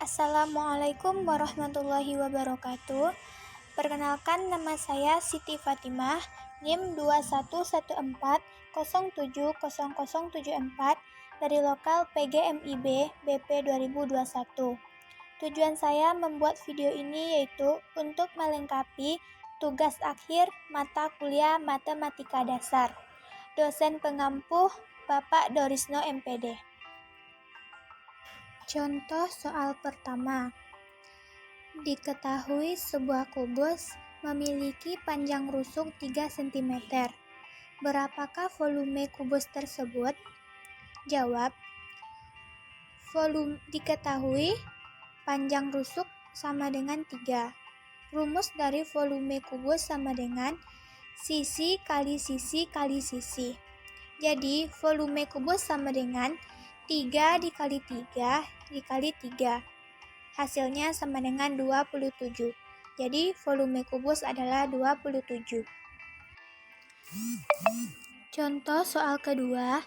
Assalamualaikum warahmatullahi wabarakatuh. Perkenalkan, nama saya Siti Fatimah, NIM 2114070074 dari lokal PGMIB BP 2021. Tujuan saya membuat video ini yaitu untuk melengkapi tugas akhir mata kuliah Matematika Dasar. Dosen pengampuh Bapak Dorisno MPD. Contoh soal pertama. Diketahui sebuah kubus memiliki panjang rusuk 3 cm. Berapakah volume kubus tersebut? Jawab. Diketahui panjang rusuk sama dengan 3. Rumus dari volume kubus sama dengan sisi kali sisi kali sisi. Jadi volume kubus sama dengan 3 dikali 3 dikali 3. Hasilnya sama dengan 27. Jadi volume kubus adalah 27. Contoh soal kedua.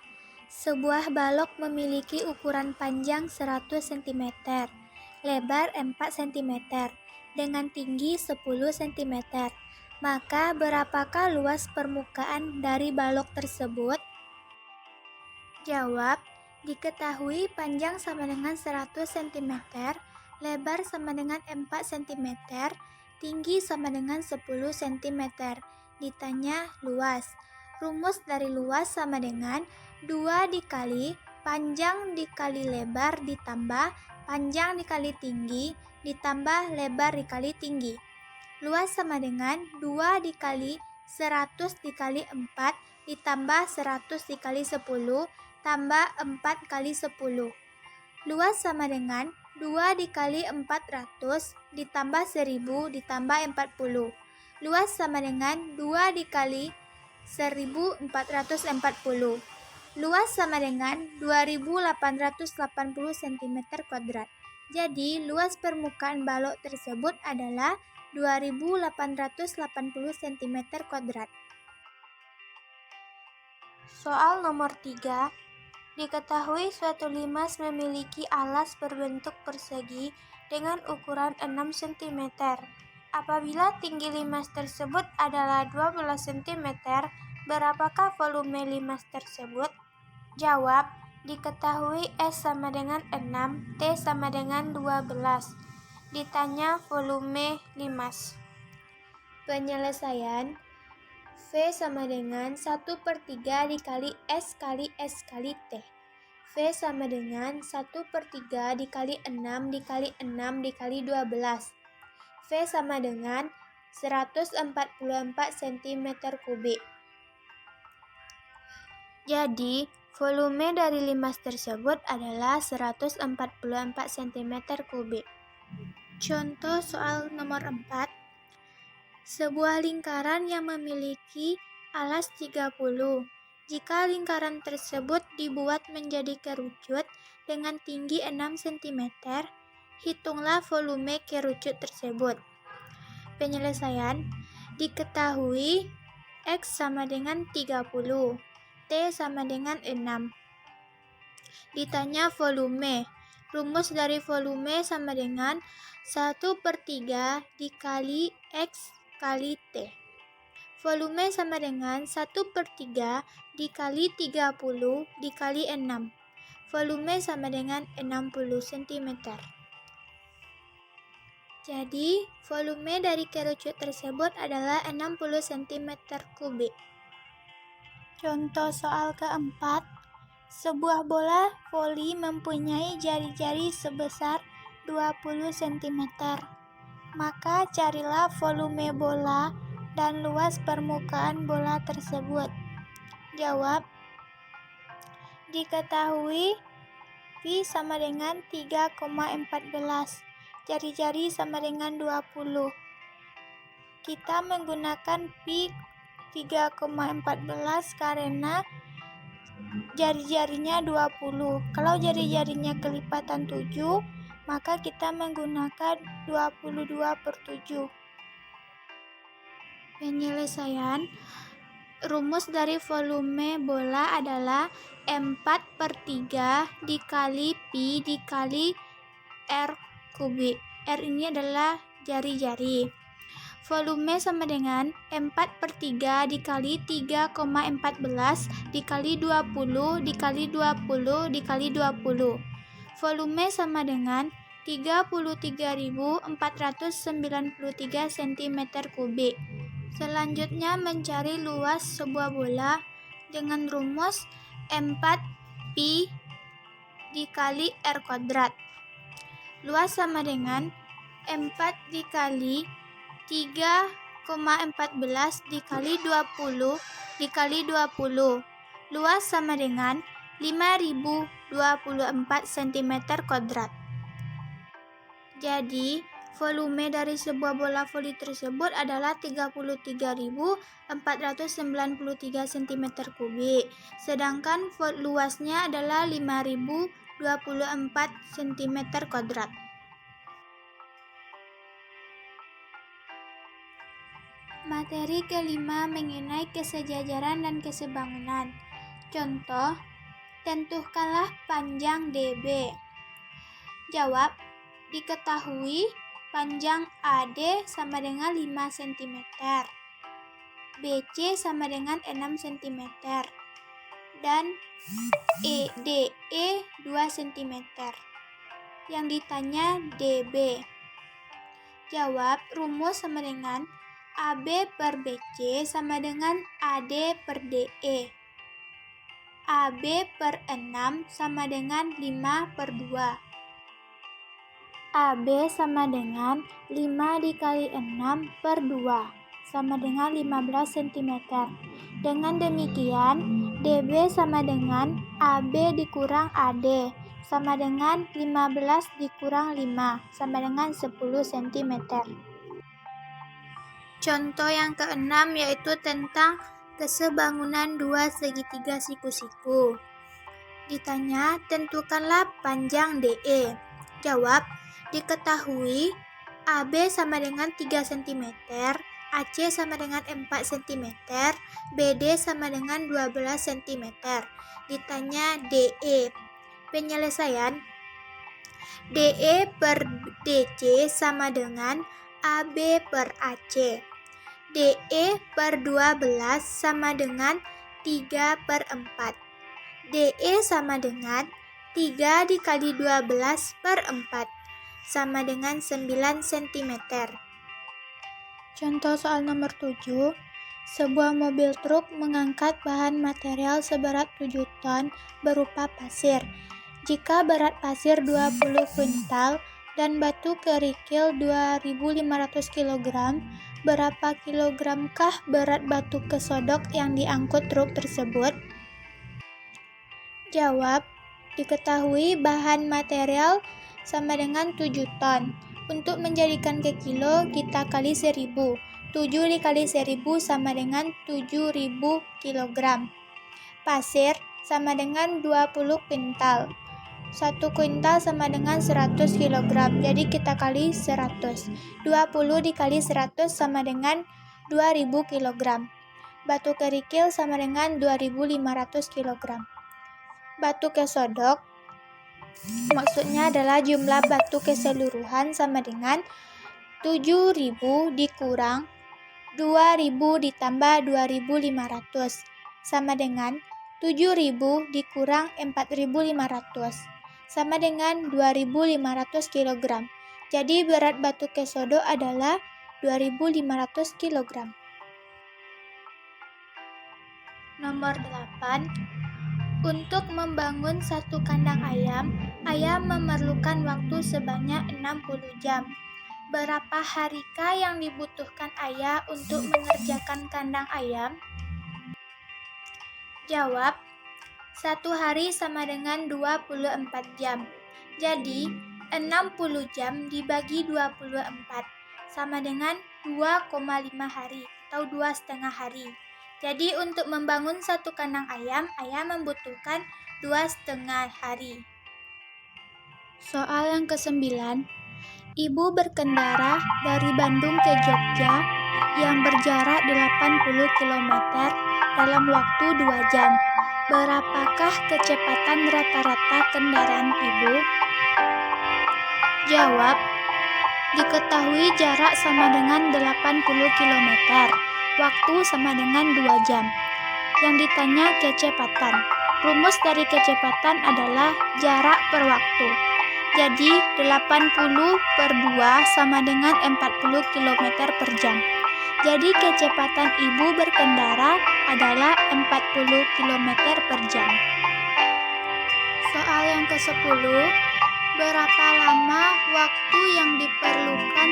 Sebuah balok memiliki ukuran panjang 100 cm, lebar 4 cm, dengan tinggi 10 cm. Maka berapakah luas permukaan dari balok tersebut? Jawab. Diketahui panjang sama dengan 100 cm, lebar sama dengan 4 cm, tinggi sama dengan 10 cm. Ditanya luas. Rumus dari luas sama dengan 2 dikali panjang dikali lebar ditambah panjang dikali tinggi ditambah lebar dikali tinggi. Luas sama dengan 2 dikali 100 dikali 4 ditambah 100 dikali 10 tambah 4 kali 10. Luas sama dengan 2 dikali 400 ditambah 1000 ditambah 40. Luas sama dengan 2 dikali 1440. Luas sama dengan 2880 cm². Jadi, luas permukaan balok tersebut adalah 2880 cm². Soal nomor 3. Diketahui suatu limas memiliki alas berbentuk persegi dengan ukuran 6 cm. Apabila tinggi limas tersebut adalah 12 cm, berapakah volume limas tersebut? Jawab. Diketahui S sama dengan 6, T sama dengan 12. Ditanya volume limas. Penyelesaian. V sama dengan 1/3 dikali S kali S kali T. V sama dengan 1/3 dikali 6 dikali 6 dikali 12. V sama dengan 144 cm3. Jadi, volume dari limas tersebut adalah 144 cm3. Contoh soal nomor 4. Sebuah lingkaran yang memiliki alas 30. Jika lingkaran tersebut dibuat menjadi kerucut dengan tinggi 6 cm, hitunglah volume kerucut tersebut. Penyelesaian. Diketahui X sama dengan 30, T sama dengan 6. Ditanya volume. Rumus dari volume sama dengan 1/3 dikali X kali T. Volume sama dengan 1/3 dikali 30 dikali 6. Volume sama dengan 60 cm. Jadi, volume dari kerucut tersebut adalah 60 cm3. Contoh soal keempat. Sebuah bola voli mempunyai jari-jari sebesar 20 cm. Maka carilah volume bola dan luas permukaan bola tersebut. Jawab. Diketahui pi sama dengan 3,14. Jari-jari sama dengan 20. Kita menggunakan pi 3,14 karena jari-jarinya 20. Kalau jari-jarinya kelipatan 7, maka kita menggunakan 22/7. Penyelesaian. Rumus dari volume bola adalah 4/3 dikali pi dikali R kubik. R ini adalah jari-jari. Volume sama dengan 4/3 dikali 3,14 dikali 20 dikali 20 dikali 20. Volume sama dengan 33.493 cm kubik. Selanjutnya mencari luas sebuah bola dengan rumus 4pi dikali R kuadrat. Luas sama dengan 4 dikali 3,14 dikali 20 dikali 20. Luas sama dengan 5024 cm kuadrat. Jadi, volume dari sebuah bola voli tersebut adalah 33.493 cm kubik. Sedangkan luasnya adalah 5024 cm kuadrat. Materi kelima mengenai kesejajaran dan kesebangunan. Contoh, tentukanlah panjang DB. Jawab, diketahui panjang AD sama dengan 5 cm, BC sama dengan 6 cm, dan DE 2 cm. Yang ditanya DB. Jawab, rumus sama dengan AB per BC sama dengan AD per DE. AB per 6 sama dengan 5 per 2. AB sama dengan 5 dikali 6 per 2 sama dengan 15 cm. Dengan demikian, DB sama dengan AB dikurang AD sama dengan 15 dikurang 5 sama dengan 10 cm. Contoh yang keenam yaitu tentang kesebangunan dua segitiga siku-siku. Ditanya, tentukanlah panjang DE. Jawab, diketahui AB sama dengan 3 cm, AC sama dengan 4 cm, BD sama dengan 12 cm. Ditanya DE. Penyelesaian, DE per DC sama dengan AB per AC. DE per 12 sama dengan 3 per 4. DE sama dengan 3 dikali 12 per 4 sama dengan 9 cm. Contoh soal nomor 7. Sebuah mobil truk mengangkat bahan material seberat 7 ton berupa pasir. Jika berat pasir 20 kuintal dan batu kerikil 2.500 kg, berapa kilogramkah berat batu kesodok yang diangkut truk tersebut? Jawab, diketahui bahan material sama dengan 7 ton. Untuk menjadikan ke kilo, kita kali 1000. 7 dikali 1000 sama dengan 7.000 kg. Pasir sama dengan 20 kuintal. 1 kuintal sama dengan 100 kg, jadi kita kali 100. 20 dikali 100 sama dengan 2000 kg. Batu kerikil sama dengan 2500 kg. Batu kesodok maksudnya adalah jumlah batu keseluruhan sama dengan 7000 dikurang 2000 ditambah 2500 sama dengan 7000 dikurang 4500 sama dengan 2500 kg. Jadi berat batu kesodok adalah 2500 kg. Nomor 8. Untuk membangun satu kandang ayam memerlukan waktu sebanyak 60 jam. Berapa harikah yang dibutuhkan ayah untuk mengerjakan kandang ayam? Jawab, 1 hari sama dengan 24 jam. Jadi, 60 jam dibagi 24 sama dengan 2,5 hari atau 2,5 hari. Jadi, untuk membangun satu kandang ayam membutuhkan 2,5 hari. Soal yang ke-9. Ibu berkendara dari Bandung ke Jogja yang berjarak 80 km dalam waktu 2 jam. Berapakah kecepatan rata-rata kendaraan ibu? Jawab. Diketahui jarak sama dengan 80 km. Waktu sama dengan 2 jam. Yang ditanya kecepatan. Rumus dari kecepatan adalah jarak per waktu. Jadi 80 per 2 sama dengan 40 km per jam. Jadi kecepatan ibu berkendara adalah 40 km per jam. Soal yang ke-10. Berapa lama waktu yang diperlukan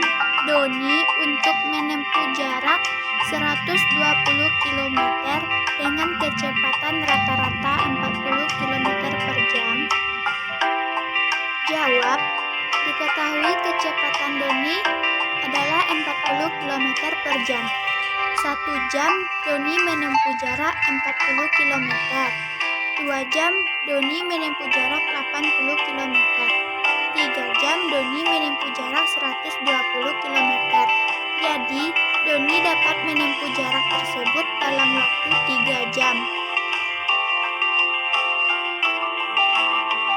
Doni untuk menempuh jarak 120 km dengan kecepatan rata-rata 40 km per jam? Jawab. Diketahui kecepatan Doni adalah 40 km per jam. 1 jam Doni menempuh jarak 40 km. 2 jam Doni menempuh jarak 80 km. 3 jam Doni menempuh jarak 120 km. Jadi, Doni dapat menempuh jarak tersebut dalam waktu 3 jam.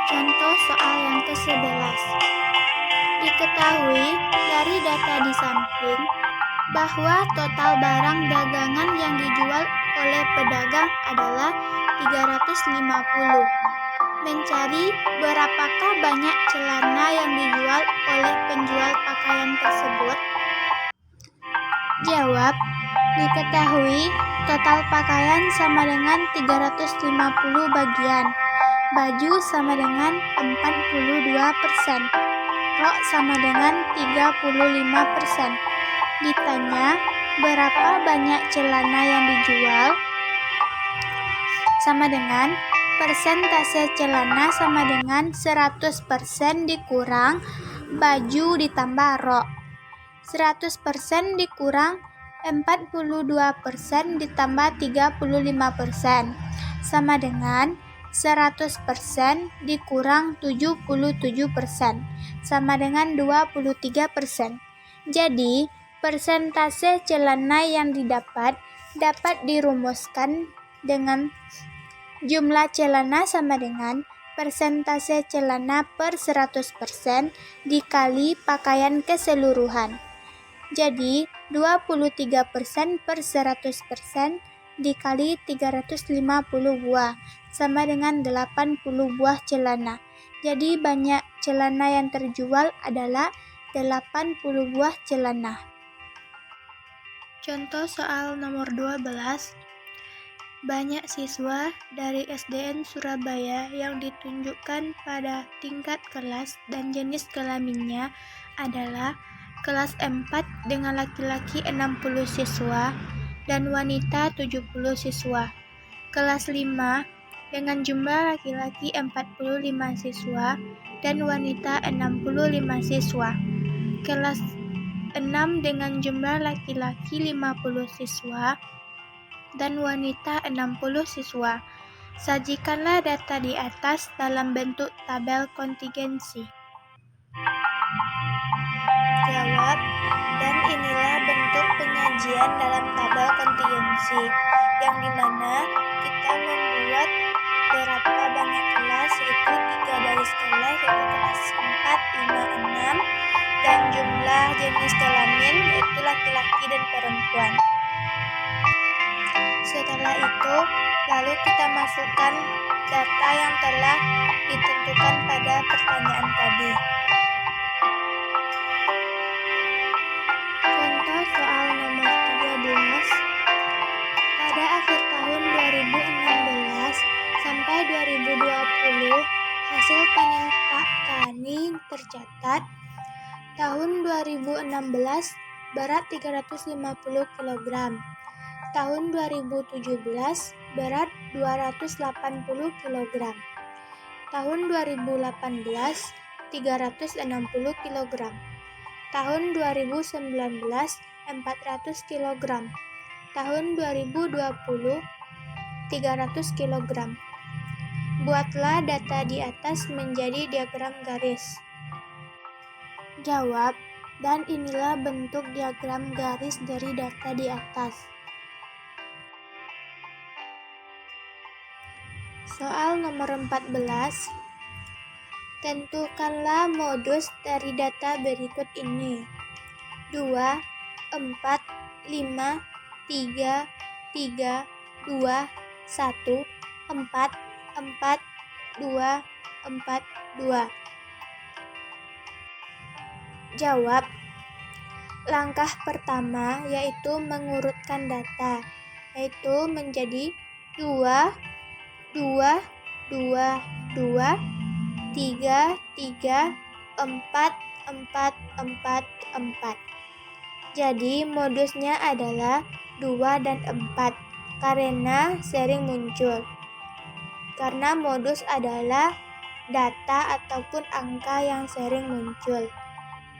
Contoh soal yang ke-11. Diketahui dari data di samping bahwa total barang dagangan yang dijual oleh pedagang adalah 350. Mencari berapakah banyak celana yang dijual oleh penjual pakaian tersebut? Jawab. Diketahui total pakaian sama dengan 350 bagian. Baju sama dengan 42%. Rok sama dengan 35%. Ditanya berapa banyak celana yang dijual? Sama dengan persentase celana sama dengan 100% dikurang baju ditambah rok. 100% dikurang 42% ditambah 35% sama dengan 100% dikurang 77% sama dengan 23%. Jadi, persentase celana yang dapat dirumuskan dengan jumlah celana sama dengan persentase celana per 100% dikali pakaian keseluruhan. Jadi, 23% per 100% dikali 350 buah sama dengan 80 buah celana. Jadi, banyak celana yang terjual adalah 80 buah celana. Contoh soal nomor 12. Banyak siswa dari SDN Surabaya yang ditunjukkan pada tingkat kelas dan jenis kelaminnya adalah kelas 4 dengan laki-laki 60 siswa dan wanita 70 siswa. Kelas 5 dengan jumlah laki-laki 45 siswa dan wanita 65 siswa. Kelas 6 dengan jumlah laki-laki 50 siswa dan wanita 60 siswa. Sajikanlah data di atas dalam bentuk tabel kontingensi. Jawab. Dan inilah bentuk penyajian dalam tabel kontingensi, yang dimana kita membuat berapa banyak kelas, yaitu 3 baris kelas, yaitu kelas 4, 5, 6, dan jumlah jenis kelamin, yaitu laki-laki dan perempuan. Setelah itu, lalu kita masukkan data yang telah ditentukan pada pertanyaan tadi. Contoh soal nomor 13. Pada akhir tahun 2016 sampai 2020, hasil panen petani tercatat. Tahun 2016 berat 350 kg. Tahun 2017 berat 280 kg. Tahun 2018 360 kg. Tahun 2019 400 kg. Tahun 2020 300 kg. Buatlah data di atas menjadi diagram garis. Jawab. Dan inilah bentuk diagram garis dari data di atas. Soal nomor 14. Tentukanlah modus dari data berikut ini. 2, 4, 5, 3, 3, 2, 1, 4, 4, 2, 4, 2. Jawab. Langkah pertama yaitu mengurutkan data, yaitu menjadi 2, 2, 2, 2, 3, 3, 4, 4, 4, 4. Jadi modusnya adalah 2 dan 4 karena sering muncul. Karena modus adalah data ataupun angka yang sering muncul.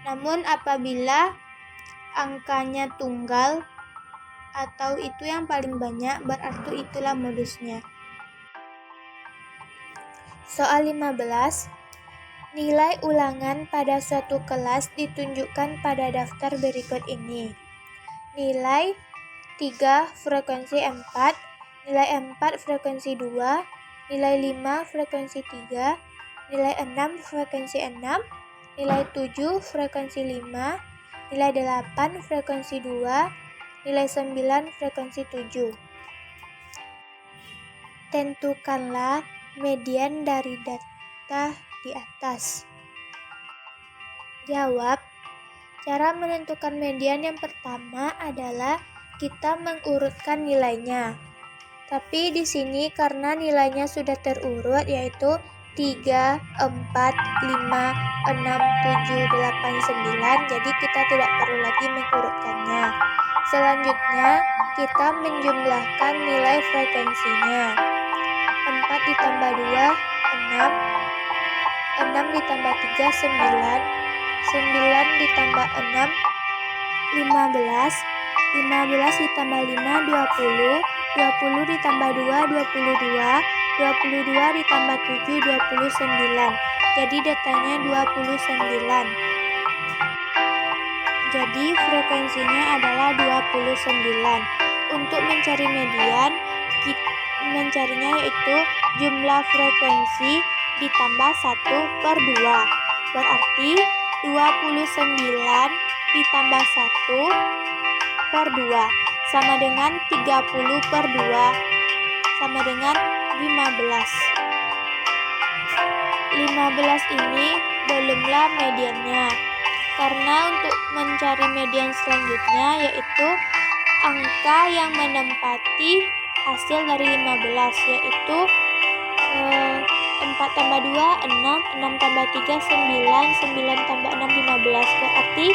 Namun apabila angkanya tunggal atau itu yang paling banyak, berarti itulah modusnya. Soal 15. Nilai ulangan pada suatu kelas ditunjukkan pada daftar berikut ini. Nilai 3 frekuensi 4, nilai 4 frekuensi 2, nilai 5 frekuensi 3, nilai 6 frekuensi 6, nilai 7 frekuensi 5, nilai 8 frekuensi 2, nilai 9 frekuensi 7. Tentukanlah median dari data di atas. Jawab. Cara menentukan median yang pertama adalah kita mengurutkan nilainya. Tapi di sini karena nilainya sudah terurut yaitu 3, 4, 5, 6, 7, 8, 9, jadi kita tidak perlu lagi mengurutkannya. Selanjutnya kita menjumlahkan nilai frekuensinya. 4 ditambah 2, 6, 6 ditambah 3, 9, 9 ditambah 6, 15, 15 ditambah 5, 20, 20 ditambah 2, 22, 22 ditambah 7, 29. Jadi datanya 29. Jadi frekuensinya adalah 29. Untuk mencari median, mencarinya yaitu jumlah frekuensi ditambah 1/2. Berarti 29 ditambah 1/2 sama dengan 30/2 sama dengan 15. 15 ini belumlah mediannya. Karena untuk mencari median selanjutnya yaitu angka yang menempati hasil dari 15 yaitu 4 tambah 2, 6, 6 tambah 3, 9, 9 tambah 6, 15. Berarti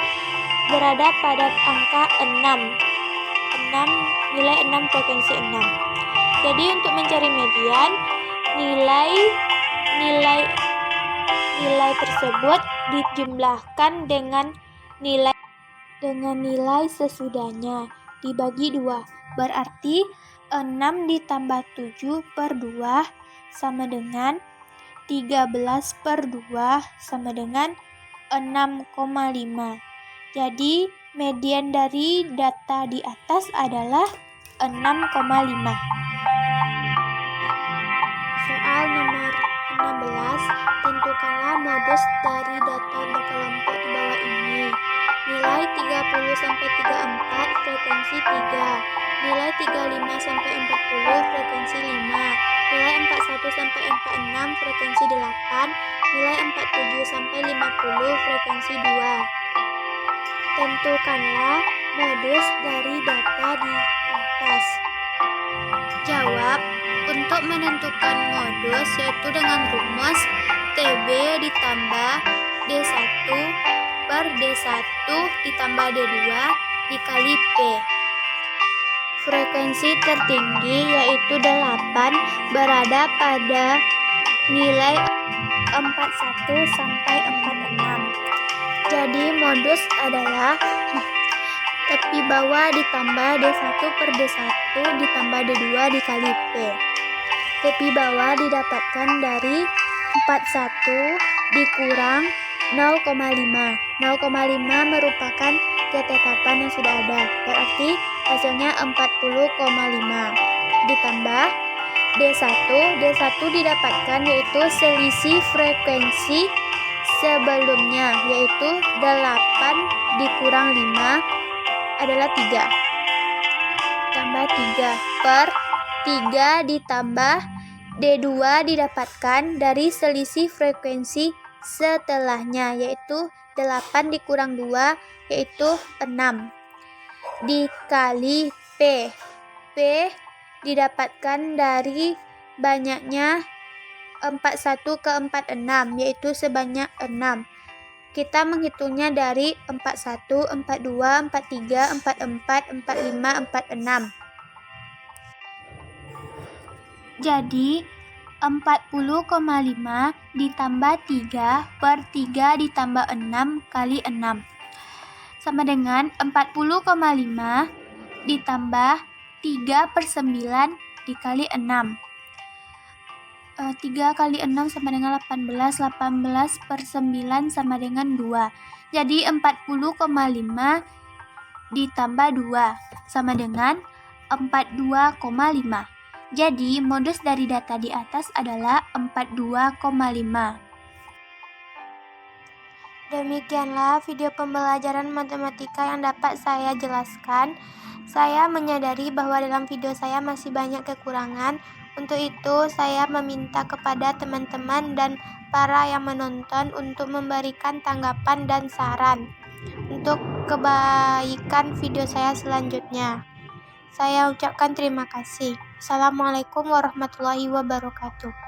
berada pada angka 6. 6, nilai 6 frekuensi 6. Jadi untuk mencari median, nilai tersebut dijumlahkan dengan nilai sesudahnya dibagi 2. Berarti 6 ditambah 7/2 sama dengan 13/2 sama dengan 6,5. Jadi median dari data di atas adalah 6,5. Soal nomor 16, tentukanlah modus dari data berkelompok di bawah ini. Nilai 30 sampai 34 frekuensi 3, nilai 35 sampai 40 frekuensi 5, nilai 41 sampai 46 frekuensi 8, nilai 47 sampai 50 frekuensi 2. Tentukanlah modus dari data di atas. Jawab. Untuk menentukan modus yaitu dengan rumus TB ditambah D1 per D1 ditambah D2 dikali P. Frekuensi tertinggi yaitu 8 berada pada nilai 41 sampai 46. Jadi modus adalah tepi bawah ditambah D1 per D1 ditambah D2 dikali P. Tepi bawah didapatkan dari 41 dikurang 0,5. 0,5 merupakan ketetapan yang sudah ada. Berarti hasilnya 40,5. Ditambah D1 didapatkan yaitu selisih frekuensi sebelumnya, yaitu 8 dikurang 5 adalah 3. Tambah 3 per 3 ditambah D2 didapatkan dari selisih frekuensi setelahnya, yaitu 8 dikurang 2 yaitu 6. Dikali P. P didapatkan dari banyaknya 41 ke 46, yaitu sebanyak 6. Kita menghitungnya dari 41, 42, 43, 44, 45, 46. Jadi 40,5 ditambah 3 per 3 ditambah 6 kali 6 sama dengan 40,5 ditambah 3 per 9 dikali 6. 3 kali 6 sama dengan 18, 18 per 9 sama dengan 2. Jadi 40,5 ditambah 2 sama dengan 42,5. Jadi modus dari data di atas adalah 42,5. Demikianlah video pembelajaran matematika yang dapat saya jelaskan. Saya menyadari bahwa dalam video saya masih banyak kekurangan. Untuk itu, saya meminta kepada teman-teman dan para yang menonton untuk memberikan tanggapan dan saran untuk kebaikan video saya selanjutnya. Saya ucapkan terima kasih. Assalamualaikum warahmatullahi wabarakatuh.